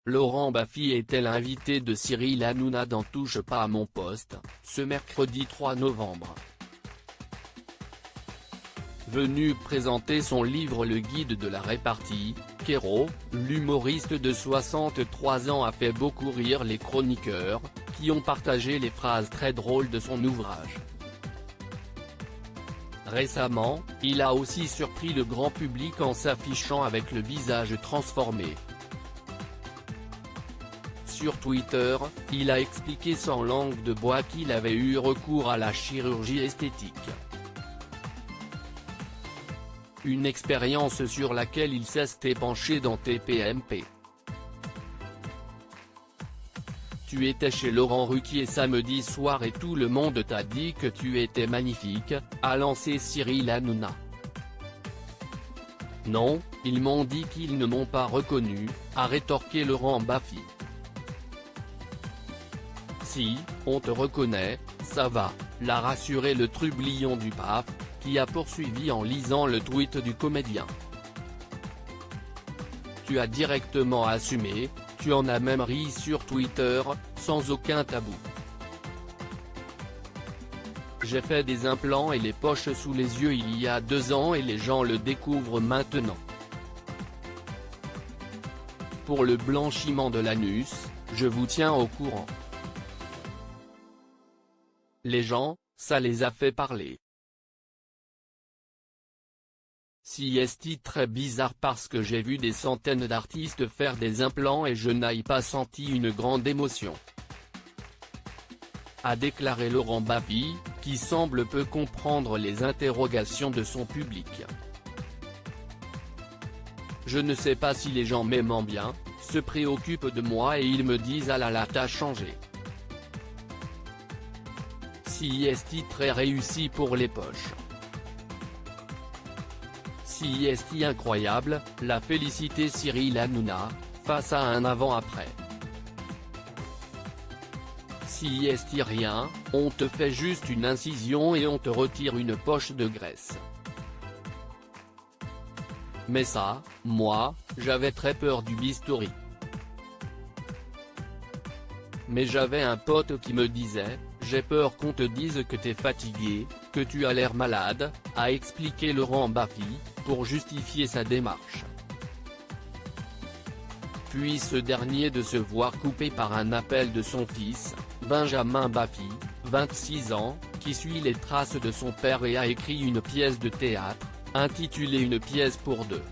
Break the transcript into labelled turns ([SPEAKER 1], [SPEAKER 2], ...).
[SPEAKER 1] Laurent Baffy était l'invité de Cyril Hanouna dans Touche pas à mon poste, ce mercredi 3 novembre. Venu présenter son livre Le Guide de la répartie, Kéro, l'humoriste de 63 ans a fait beaucoup rire les chroniqueurs, qui ont partagé les phrases très drôles de son ouvrage. Récemment, il a aussi surpris le grand public en s'affichant avec le visage transformé. Sur Twitter, il a expliqué sans langue de bois qu'il avait eu recours à la chirurgie esthétique. Une expérience sur laquelle il s'est penché dans TPMP. Tu étais chez Laurent Ruquier samedi soir et tout le monde t'a dit que tu étais magnifique, a lancé Cyril Hanouna. Non, ils m'ont dit qu'ils ne m'ont pas reconnu, a rétorqué Laurent Baffy. Si, on te reconnaît, ça va, l'a rassuré le trublion du PAF, qui a poursuivi en lisant le tweet du comédien. Tu as directement assumé, tu en as même ri sur Twitter, sans aucun tabou. J'ai fait des implants et les poches sous les yeux il y a 2 ans et les gens le découvrent maintenant. Pour le blanchiment de l'anus, je vous tiens au courant. Les gens, ça les a fait parler. Si est très bizarre parce que j'ai vu des centaines d'artistes faire des implants et je n'ai pas senti une grande émotion. A déclaré Laurent Baffy, qui semble peu comprendre les interrogations de son public. Je ne sais pas si les gens m'aiment bien, se préoccupent de moi et ils me disent ah là là t'as changé. Si est très réussi pour les poches. Si est incroyable, l'a félicité Cyril Hanouna, face à un avant-après. Si est rien, on te fait juste une incision et on te retire une poche de graisse. Mais ça, moi, j'avais très peur du bistouri. Mais j'avais un pote qui me disait, j'ai peur qu'on te dise que t'es fatigué, que tu as l'air malade, a expliqué Laurent Baffy, pour justifier sa démarche. Puis ce dernier de se voir coupé par un appel de son fils, Benjamin Baffy, 26 ans, qui suit les traces de son père et a écrit une pièce de théâtre, intitulée Une pièce pour deux.